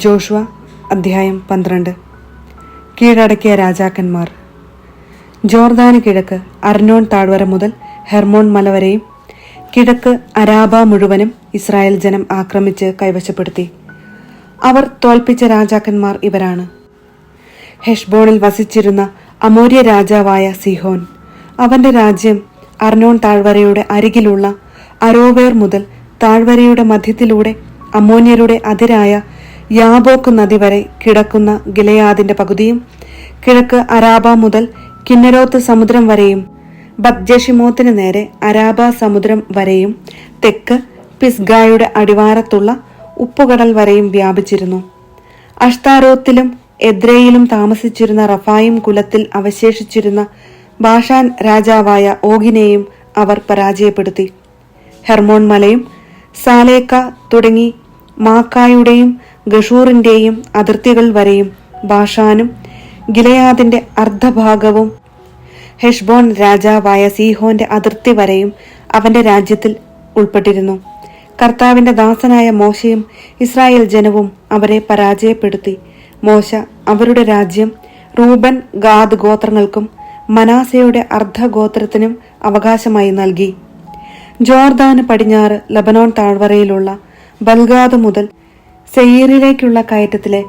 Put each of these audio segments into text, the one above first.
Joshua അധ്യായം 12. കീഴടക്കിയ രാജാക്കന്മാർ. ജോർദാന് കിഴക്ക് അർനോൻ താഴ്വര മുതൽ ഹെർമോൺ മല വരെയും കിഴക്ക് അരാബ മുഴുവനും ഇസ്രായേൽ ജനം ആക്രമിച്ച് കൈവശപ്പെടുത്തി. അവർ തോൽപ്പിച്ച രാജാക്കന്മാർ ഇവരാണ്: ഹെഷ്ബോണിൽ വസിച്ചിരുന്ന അമോര്യ രാജാവായ സിഹോൻ. അവന്റെ രാജ്യം അർനോൻ താഴ്വരയുടെ അരികിലുള്ള അരോവേർ മുതൽ താഴ്വരയുടെ മധ്യത്തിലൂടെ അമ്മോന്യരുടെ അതിരായ യാബോക്ക് നദി വരെ കിടക്കുന്ന ഗിലെയാദിന്റെ പകുതിയും, കിഴക്ക് അരാബ മുതൽ കിന്നരോത്ത് സമുദ്രം വരെയും ബത്ജഷിമോത്തിന് നേരെ അരാബ സമുദ്രം വരെയും തെക്ക് പിസ്ഗായുടെ അടിവാരത്തുള്ള ഉപ്പുകടൽ വരെയും വ്യാപിച്ചിരുന്നു. അഷ്താരോത്തിലും എദ്രയിലും താമസിച്ചിരുന്ന റഫായിം കുലത്തിൽ അവശേഷിച്ചിരുന്ന ബാഷാൻ രാജാവായ ഓഗിനെയും അവർ പരാജയപ്പെടുത്തി. ഹെർമോൺ മലയും സാലേക്ക തുടങ്ങി മാക്കായുടെയും ഗഷൂറിന്റെയും അതിർത്തികൾ വരെയും ബാഷാനും ഗിലെയാദിന്റെ അർദ്ധഭാഗവും ഹെഷ്ബോൺ രാജാവായ സീഹോന്റെ അതിർത്തി വരെയും അവന്റെ രാജ്യത്തിൽ ഉൾപ്പെട്ടിരുന്നു. കർത്താവിന്റെ ദാസനായ മോശയും ഇസ്രായേൽ ജനവും അവരെ പരാജയപ്പെടുത്തി. മോശ അവരുടെ രാജ്യം റൂബൻ, ഗാദ് ഗോത്രങ്ങൾക്കും മനാസയുടെ അർദ്ധഗോത്രത്തിനും അവകാശമായി നൽകി. ജോർദാന് പടിഞ്ഞാറ് ലബനോൻ താഴ്വരയിലുള്ള ബൽഗാദ് മുതൽ സെയീറിലേക്കുള്ള കയറ്റത്തിലെ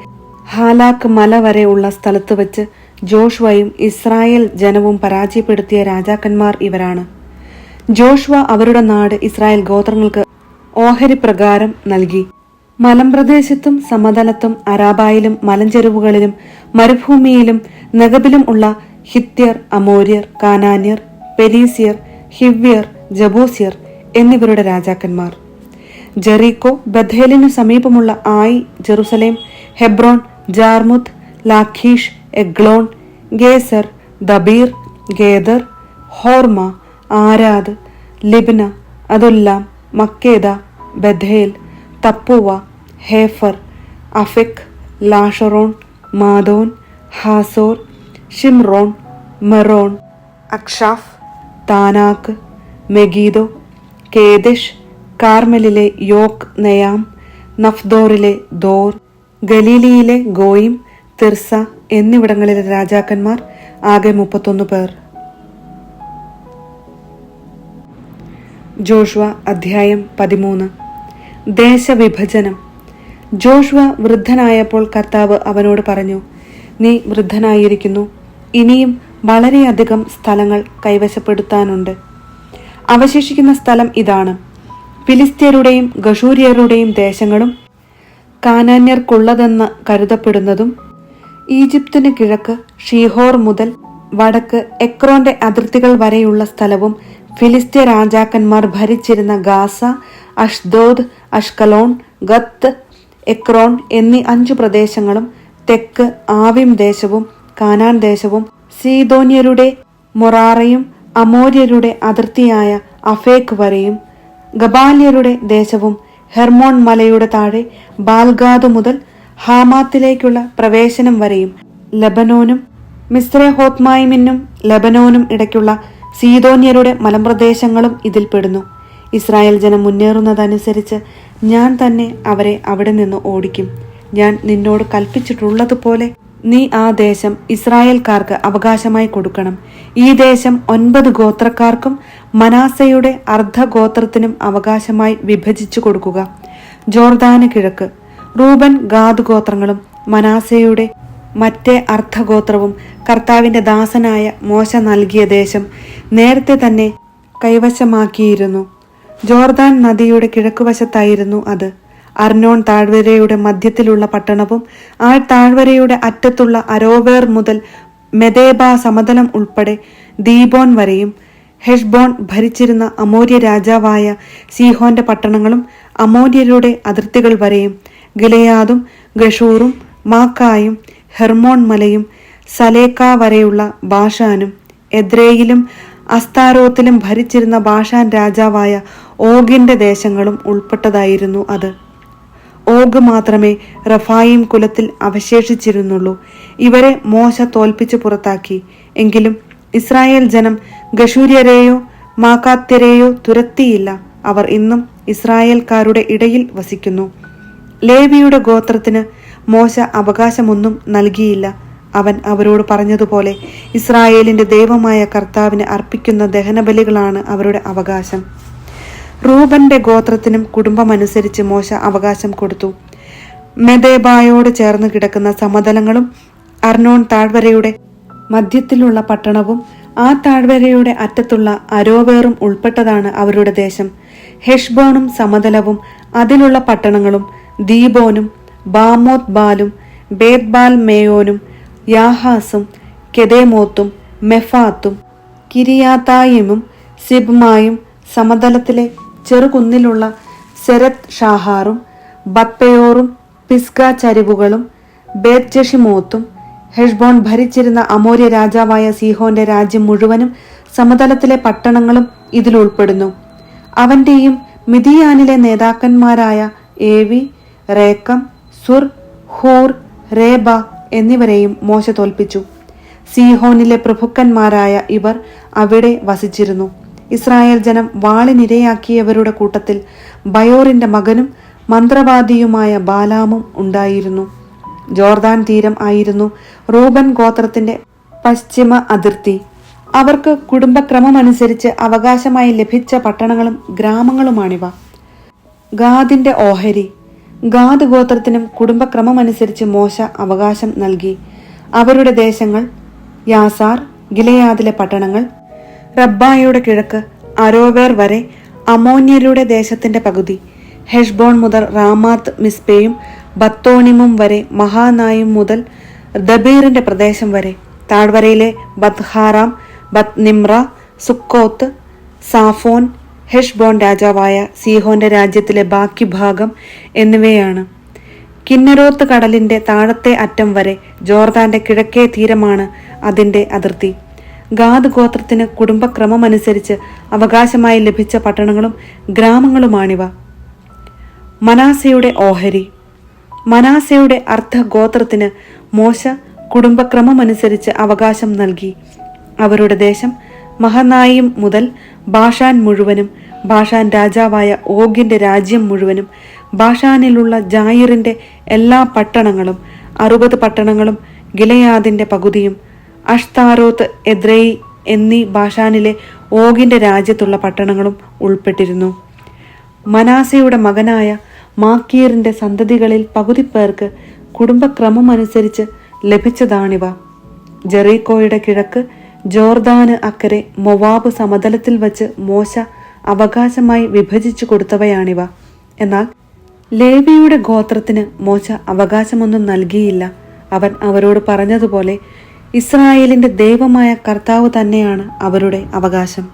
ഹാലാക്ക് മല വരെ ഉള്ള സ്ഥലത്ത് വെച്ച് ജോഷുവയും ഇസ്രായേൽ ജനവും പരാജയപ്പെടുത്തിയ രാജാക്കന്മാർ ഇവരാണ്. ജോഷുവ അവരുടെ നാട് ഇസ്രായേൽ ഗോത്രങ്ങൾക്ക് ഓഹരി പ്രകാരം നൽകി. മലമ്പ്രദേശത്തും സമതലത്തും അരാബായിലും മലഞ്ചെരുവുകളിലും മരുഭൂമിയിലും നെഗബിലും ഉള്ള ഹിത്യർ, അമോര്യർ, കാനാന്യർ, പെരീസിയർ, ഹിവ്യർ, ജബൂസിയർ എന്നിവരുടെ രാജാക്കന്മാർ. ജെറീക്കോ, ബഥേലിനു സമീപമുള്ള Ai, Jerusalem, Hebron, Jarmuth, Lachish, Eglon, Gezer, Debir, Geder, Hormah, Arad, Libnah, Adullam, Makkedah, Bethel, Tappuah, Hepher, Aphek, Lasharon, Madon, Hazor, Shimron, Meron, Achshaph, Taanach, Megiddo, Kedesh, കാർമലിലെ യോക്ക് നെയാം, നഫ്ദോറിലെ ദോർ, ഗലീലിയിലെ Goyim, Tirzah എന്നിവിടങ്ങളിലെ രാജാക്കന്മാർ ആകെ 31 പേർ. Joshua അധ്യായം 13. ദേശവിഭജനം. Joshua വൃദ്ധനായപ്പോൾ കർത്താവ് അവനോട് പറഞ്ഞു: നീ വൃദ്ധനായിരിക്കുന്നു, ഇനിയും വളരെയധികം സ്ഥലങ്ങൾ കൈവശപ്പെടുത്താനുണ്ട്. അവശേഷിക്കുന്ന സ്ഥലം ഇതാണ്: ഫിലിസ്ത്യരുടെയും ഗഷൂര്യരുടെയും ദേശങ്ങളും കാനാന്യർക്കുള്ളതെന്ന് കരുതപ്പെടുന്നതും, ഈജിപ്തിന് കിഴക്ക് ഷീഹോർ മുതൽ വടക്ക് എക്രോന്റെ അതിർത്തികൾ വരെയുള്ള സ്ഥലവും, ഫിലിസ്ത്യ രാജാക്കന്മാർ ഭരിച്ചിരുന്ന ഗാസ, അഷ്ദോദ്, അഷ്കലോൺ, ഗത്ത്, എക്രോൺ എന്നീ 5 പ്രദേശങ്ങളും, തെക്ക് ആവിം ദേശവും കാനാൻ ദേശവും, സീദോന്യരുടെ മൊറാറയും അമോര്യരുടെ അതിർത്തിയായ അഫേക്ക് വരെയും, ഗബാല്യരുടെ ദേശവും, ഹെർമോൺ മലയുടെ താഴെ ബാൽഗാദ് മുതൽ ഹാമാത്തിലേക്കുള്ള പ്രവേശനം വരെയും, ലബനോനും മിസ്രഹോത്മായിമിനും ലബനോനും ഇടയ്ക്കുള്ള സീദോന്യരുടെ മലമ്പ്രദേശങ്ങളും ഇതിൽപ്പെടുന്നു. ഇസ്രായേൽ ജനം മുന്നേറുന്നതനുസരിച്ച് ഞാൻ തന്നെ അവരെ അവിടെ നിന്ന് ഓടിക്കും. ഞാൻ നിന്നോട് കൽപ്പിച്ചിട്ടുള്ളതുപോലെ നീ ആ ദേശം ഇസ്രായേൽക്കാർക്ക് അവകാശമായി കൊടുക്കണം. ഈ ദേശം 9 ഗോത്രക്കാർക്കും മനാസയുടെ അർദ്ധഗോത്രത്തിനും അവകാശമായി വിഭജിച്ചു കൊടുക്കുക. ജോർദാന് കിഴക്ക് റൂബൻ, ഗാദ് ഗോത്രങ്ങളും മനാസയുടെ മറ്റേ അർദ്ധഗോത്രവും കർത്താവിന്റെ ദാസനായ മോശ നൽകിയ ദേശം നേരത്തെ തന്നെ കൈവശമാക്കിയിരുന്നു. ജോർദാൻ നദിയുടെ കിഴക്കുവശത്തായിരുന്നു അത്. അർനോൺ താഴ്വരയുടെ മധ്യത്തിലുള്ള പട്ടണവും ആ താഴ്വരയുടെ അറ്റത്തുള്ള അരോവേർ മുതൽ മെദേബ സമതലം ഉൾപ്പെടെ ദീബോൻ വരെയും, ഹെഷ്ബോൺ ഭരിച്ചിരുന്ന അമോര്യ രാജാവായ സീഹോന്റെ പട്ടണങ്ങളും അമോര്യരുടെ അതിർത്തികൾ വരെയും, ഗിലെയാദും ഗഷൂറും മാക്കായും ഹെർമോൺ മലയും സലേക്ക വരെയുള്ള ബാഷാനും, എദ്രയിലും അസ്താരോത്തിലും ഭരിച്ചിരുന്ന ബാഷാൻ രാജാവായ ഓഗിന്റെ ദേശങ്ങളും ഉൾപ്പെട്ടതായിരുന്നു അത്. ഓഗ് മാത്രമേ റഫായിം കുലത്തിൽ അവശേഷിച്ചിരുന്നുള്ളൂ. ഇവരെ മോശ തോൽപ്പിച്ചു പുറത്താക്കി. എങ്കിലും ഇസ്രായേൽ ജനം ഗഷൂര്യരെയോ മാക്കാത്യരെയോ തുരത്തിയില്ല. അവർ ഇന്നും ഇസ്രായേൽക്കാരുടെ ഇടയിൽ വസിക്കുന്നു. ലേവിയുടെ ഗോത്രത്തിന് മോശ അവകാശമൊന്നും നൽകിയില്ല. അവൻ അവരോട് പറഞ്ഞതുപോലെ ഇസ്രായേലിന്റെ ദൈവമായ കർത്താവിന് അർപ്പിക്കുന്ന ദഹനബലികളാണ് അവരുടെ അവകാശം. റൂബന്റെ ഗോത്രത്തിനും കുടുംബമനുസരിച്ച് മോശ അവകാശം കൊടുത്തു. മെദേബായോട് ചേർന്ന് കിടക്കുന്ന സമതലങ്ങളും അർണോൺ താഴ്വരയുടെ മധ്യത്തിലുള്ള പട്ടണവും ആ താഴ്വരയുടെ അറ്റത്തുള്ള അരോവേറും ഉൾപ്പെട്ടതാണ് അവരുടെ ദേശം. ഹെഷ്ബോണും സമതലവും അതിലുള്ള പട്ടണങ്ങളും ദീബോനും ബാമോത് ബാലും ബേത്ബാൽ മേയോനും യാഹാസും കെദേമോത്തും മെഫാത്തും കിരിയാതായിമും സിബ്മായും സമതലത്തിലെ ചെറുകുന്നിലുള്ള സെരത് ഷാഹാറും ബത്പയോറും പിസ്ഗ ചരിവുകളും ബേത്ജഷിമോത്തും ഹെഷ്ബോൺ ഭരിച്ചിരുന്ന അമോര്യ രാജാവായ സീഹോന്റെ രാജ്യം മുഴുവനും സമതലത്തിലെ പട്ടണങ്ങളും ഇതിലുൾപ്പെടുന്നു. അവന്റെയും മിദിയാനിലെ നേതാക്കന്മാരായ ഏവി, റേക്കം, സുർ, ഹൂർ, രേബ എന്നിവരെയും മോശ തോൽപ്പിച്ചു. സീഹോനിലെ പ്രഭുക്കന്മാരായ ഇവർ അവിടെ വസിച്ചിരുന്നു. ഇസ്രായേൽ ജനം വാളിനിരയാക്കിയവരുടെ കൂട്ടത്തിൽ ബയോറിന്റെ മകനും മന്ത്രവാദിയുമായ ബാലാമും ഉണ്ടായിരുന്നു. ജോർദാൻ തീരം ആയിരുന്നു റൂബൻ ഗോത്രത്തിന്റെ പശ്ചിമ അതിർത്തി. അവർക്ക് കുടുംബക്രമമനുസരിച്ച് അവകാശമായി ലഭിച്ച പട്ടണങ്ങളും ഗ്രാമങ്ങളുമാണിവ. ഗാദിന്റെ ഓഹരി. ഗാദ് ഗോത്രത്തിനും കുടുംബക്രമമനുസരിച്ച് മോശ അവകാശം നൽകി. അവരുടെ ദേശങ്ങൾ: യാസാർ, ഗിലെയാദിലെ പട്ടണങ്ങൾ, റബ്ബായുടെ കിഴക്ക് അരോവേർ വരെ അമോന്യരുടെ ദേശത്തിന്റെ പകുതി, ഹെഷ്ബോൺ മുതൽ റാമാത്ത് മിസ്പയും ബത്തോണിമും വരെ മഹാനായും മുതൽ ദബീറിന്റെ പ്രദേശം വരെ, താഴ്വരയിലെ ബത്ഹാറാം, ബത് നിമ്ര, സുക്കോത്ത്, സാഫോൻ, ഹെഷ്ബോൺ രാജാവായ സീഹോന്റെ രാജ്യത്തിലെ ബാക്കി ഭാഗം എന്നിവയാണ്. കിന്നരോത്ത് കടലിന്റെ താഴത്തെ അറ്റം വരെ ജോർദാന്റെ കിഴക്കേ തീരമാണ് അതിന്റെ അതിർത്തി. ഗാദ് ഗോത്രത്തിന് കുടുംബക്രമമനുസരിച്ച് അവകാശമായി ലഭിച്ച പട്ടണങ്ങളും ഗ്രാമങ്ങളുമാണിവ. മനാസയുടെ ഓഹരി. മനാസയുടെ അർദ്ധ ഗോത്രത്തിന് മോശ കുടുംബക്രമമനുസരിച്ച് അവകാശം നൽകി. അവരുടെ ദേശം മഹനായിം മുതൽ ബാഷാൻ മുഴുവനും, ബാഷാൻ രാജാവായ ഓഗിന്റെ രാജ്യം മുഴുവനും, ബാഷാനിലുള്ള ജായിറിന്റെ എല്ലാ പട്ടണങ്ങളും, 60 പട്ടണങ്ങളും ഗിലെയാദിന്റെ പകുതിയും, അഷ്താരോത്ത്, എദ്രയി എന്നീ ബാഷാനിലെ ഓഗിന്റെ രാജ്യത്തുള്ള പട്ടണങ്ങളും ഉൾപ്പെട്ടിരുന്നു. മനാസയുടെ മകനായ മാക്കീറിന്റെ സന്തതികളിൽ പകുതി പേർക്ക് കുടുംബക്രമമനുസരിച്ച് ലഭിച്ചതാണിവ. ജെറീക്കോയുടെ കിഴക്ക് ജോർദാന് അക്കരെ മൊവാബ് സമതലത്തിൽ വച്ച് മോശ അവകാശമായി വിഭജിച്ചു കൊടുത്തവയാണിവ. എന്നാൽ ലേവിയുടെ ഗോത്രത്തിന് മോശ അവകാശമൊന്നും നൽകിയില്ല. അവൻ അവരോട് പറഞ്ഞതുപോലെ ഇസ്രായേലിന്റെ ദൈവമായ കർത്താവ് തന്നെയാണ് അവരുടെ അവകാശം.